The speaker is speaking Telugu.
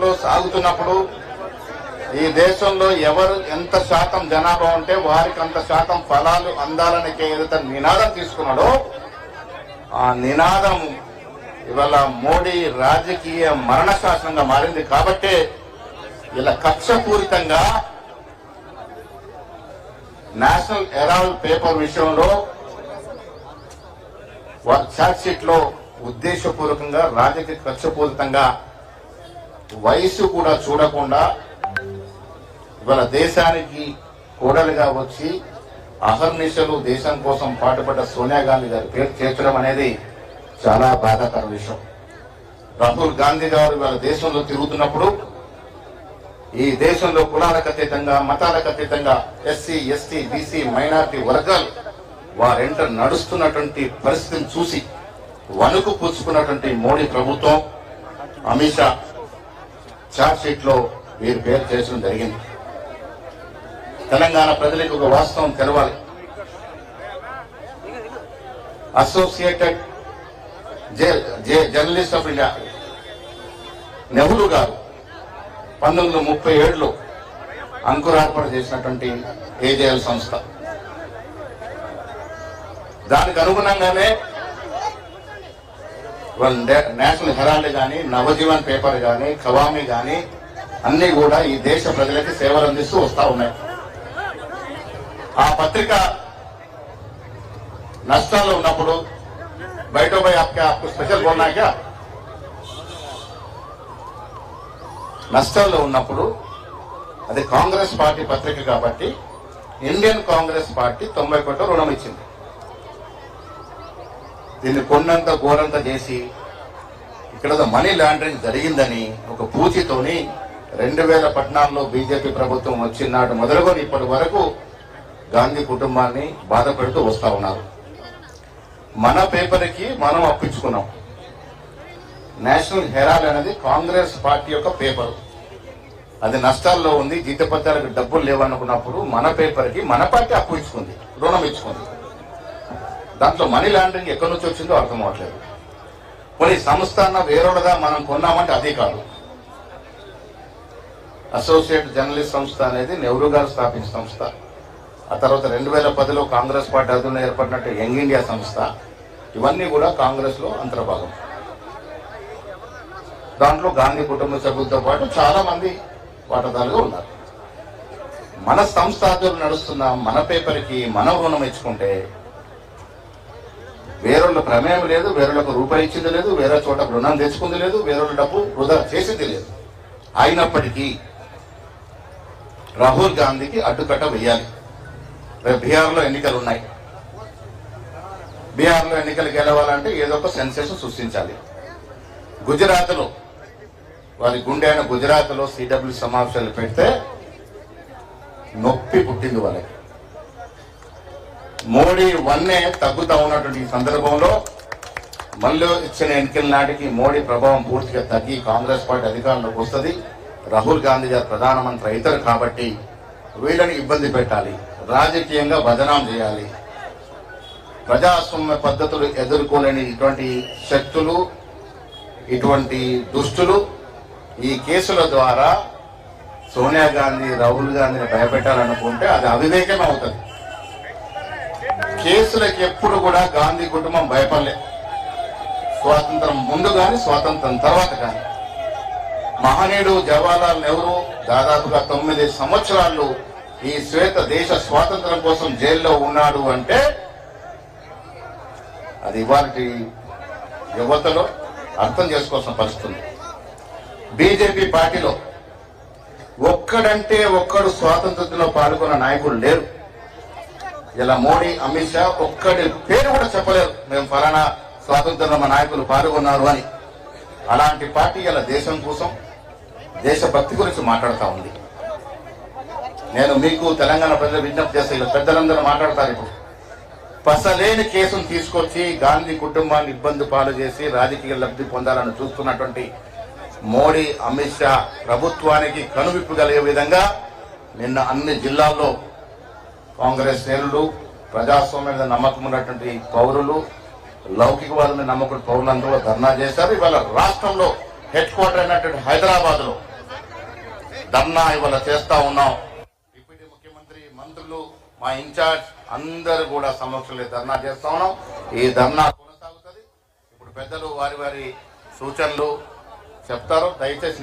దేశంలో సాగుతున్నప్పుడు ఈ దేశంలో ఎవరు ఎంత శాతం జనాభా ఉంటే వారికి అంత శాతం ఫలాలు అందాలని ఏదైతే నినాదం తీసుకున్నాడో ఆ నినాదం ఇవాళ మోడీ రాజకీయ మరణ శాసనంగా మారింది. కాబట్టే ఇలా కక్షపూరితంగా నేషనల్ హెరాల్డ్ పేపర్ విషయంలో ఛార్జ్ షీట్ లో ఉద్దేశపూర్వకంగా రాజకీయ కక్షపూరితంగా వయసు కూడా చూడకుండా ఇవాళ దేశానికి కోడలుగా వచ్చి అహర్నిశలు దేశం కోసం పాటుపడ్డ సోనియా గాంధీ గారి పేరు చేర్చడం అనేది చాలా బాధాకర విషయం. రాహుల్ గాంధీ గారు ఇవాళ దేశంలో తిరుగుతున్నప్పుడు ఈ దేశంలో కులాలకు అతీతంగా మతాలకు అతీతంగా ఎస్సీ ఎస్టీ బీసీ మైనారిటీ వర్గాలు వారెంట నడుస్తున్నటువంటి పరిస్థితిని చూసి వణుకు పుచ్చుకున్నటువంటి మోడీ ప్రభుత్వం అమిత్ షా ఛార్జ్ షీట్ లో వీరి పేరు చేర్చడం జరిగింది. తెలంగాణ ప్రజలకు ఒక వాస్తవం తెలవాలి. Associated journalist of India Nehru గారు 1937లో అంకురార్పణ చేసినటువంటి ఏజేఎల్ సంస్థ. దానికి అనుగుణంగానే నేషనల్ హెరాల్డ్ గాని, నవజీవన్ పేపర్ గాని, ఖవామి గాని అన్ని కూడా ఈ దేశ ప్రజలకి సేవలు అందిస్తూ వస్తా ఉన్నాయి. ఆ పత్రిక నష్టాల్లో ఉన్నప్పుడు బయట పోయి आपको స్పెషల్ बोलना क्या నష్టాల్లో ఉన్నప్పుడు అది కాంగ్రెస్ పార్టీ పత్రిక కాబట్టి ఇండియన్ కాంగ్రెస్ పార్టీ 90 కోట్ల రుణం ఇచ్చింది. దీన్ని కొన్నంత ఘోరంత చేసి ఇక్కడ మనీ లాండరింగ్ జరిగిందని ఒక పూచితోని 2014లో బీజేపీ ప్రభుత్వం వచ్చినాడు మొదలుకొని ఇప్పటి వరకు గాంధీ కుటుంబాన్ని బాధ పెడుతూ వస్తా ఉన్నారు. మన పేపర్కి మనం అప్పించుకున్నాం. నేషనల్ హెరాల్డ్ అనేది కాంగ్రెస్ పార్టీ యొక్క పేపర్. అది నష్టాల్లో ఉంది, జీతపత్యాలకు డబ్బులు లేవనుకున్నప్పుడు మన పేపర్కి మన పార్టీ అప్పు ఇచ్చుకుంది, రుణం ఇచ్చుకుంది. దాంట్లో మనీ లాండరింగ్ ఎక్కడి నుంచి వచ్చిందో అర్థం అవట్లేదు. కొన్ని సంస్థ వేరొకగా మనం కొన్నామంటే అది కాదు. అసోసియేట్ జర్నలిస్ట్ సంస్థ అనేది నెహ్రూ గారు స్థాపించిన సంస్థ. ఆ తర్వాత 2010లో కాంగ్రెస్ పార్టీ అధున ఏర్పడినట్టు యంగ్ ఇండియా సంస్థ. ఇవన్నీ కూడా కాంగ్రెస్ లో అంతర్భాగం. దాంట్లో గాంధీ కుటుంబ సభ్యులతో పాటు చాలా మంది వాటాదారులుగా ఉన్నారు. మన సంస్థ ఆధ్వర్యంలో నడుస్తున్న మన పేపర్కి మనం రుణం ఇచ్చుకుంటే వేరొళ్ళ ప్రమేయం లేదు, వేరొళ్ళకు రూపాయి ఇచ్చింది లేదు, వేరే చోట రుణం తెచ్చుకుంది లేదు, వేరొళ్ళ డబ్బు వృధా చేసింది లేదు. అయినప్పటికీ రాహుల్ గాంధీకి అడ్డుకట్ట వేయాలి. రేపు బీహార్లో ఎన్నికలు ఉన్నాయి. బీహార్లో ఎన్నికలు గెలవాలంటే ఏదో ఒక సెన్సేషన్ సృష్టించాలి. గుజరాత్లో వారి గుండె అయిన గుజరాత్లో సిడబ్ల్యూ సమావేశాలు పెడితే నొప్పి పుట్టింది వాళ్ళకి. మోడీ వన్నే తగ్గుతా ఉన్నటువంటి ఈ సందర్భంలో మళ్ళీ ఇచ్చిన ఎన్నికల నాటికి మోడీ ప్రభావం పూర్తిగా తగ్గి కాంగ్రెస్ పార్టీ అధికారంలోకి వస్తుంది. రాహుల్ గాంధీ గారు ప్రధానమంత్రి అవుతారు కాబట్టి వీళ్ళని ఇబ్బంది పెట్టాలి, రాజకీయంగా బదనాం చేయాలి. ప్రజాస్వామ్య పద్ధతులు ఎదుర్కోలేని ఇటువంటి శక్తులు, ఇటువంటి దుష్టులు ఈ కేసుల ద్వారా సోనియా గాంధీ, రాహుల్ గాంధీని భయపెట్టాలనుకుంటే అది అవివేకమే అవుతుంది. కేసులకు ఎప్పుడు కూడా గాంధీ కుటుంబం భయపడలే. స్వాతంత్రం ముందు కానీ స్వాతంత్రం తర్వాత కానీ. మహనీయుడు జవహర్లాల్ నెహ్రూ దాదాపుగా 9 సంవత్సరాలు ఈ శ్వేత దేశ స్వాతంత్రం కోసం జైల్లో ఉన్నాడు అంటే అది ఇవాళ యువతలో అర్థం చేసుకోవాల్సిన పరిస్థితి. బీజేపీ పార్టీలో ఒక్కడంటే ఒక్కడు స్వాతంత్రంలో పాల్గొన్న నాయకులు లేరు. ఇలా మోడీ, అమిత్ షా ఒక్కడి పేరు కూడా చెప్పలేరు మేము ఫలానా స్వాతంత్రంలో మా నాయకులు పాల్గొన్నారు అని. అలాంటి పార్టీ ఇలా దేశం కోసం, దేశభక్తి గురించి మాట్లాడుతూ ఉంది. నేను మీకు తెలంగాణ ప్రజలు విజ్ఞప్తి చేస్తే ఇలా పెద్దలందరూ మాట్లాడతారు. ఇప్పుడు పసలేని కేసును తీసుకొచ్చి గాంధీ కుటుంబాన్ని ఇబ్బంది పాలు చేసి రాజకీయ లబ్ధి పొందాలని చూస్తున్నటువంటి మోడీ, అమిత్ షా ప్రభుత్వానికి కనువిప్పు కలిగే విధంగా నిన్న అన్ని జిల్లాల్లో కాంగ్రెస్ శ్రేణులు, ప్రజాస్వామ్యం మీద నమ్మకం ఉన్నటువంటి పౌరులు, లౌకికవాదం మీద నమ్మకం పౌరులందరూ ధర్నా చేశారు. ఇవాళ రాష్ట్రంలో హెడ్ క్వార్టర్ అయినటువంటి హైదరాబాద్ లో ధర్నా ఇవాళ చేస్తా ఉన్నాం. డిప్యూటీ ముఖ్యమంత్రి, మంత్రులు, మా ఇన్ఛార్జ్ అందరూ కూడా సమక్షంలో ధర్నా చేస్తా ఉన్నాం. ఈ ధర్నా కొనసాగుతుంది. ఇప్పుడు పెద్దలు వారి వారి సూచనలు చెప్తారు. దయచేసి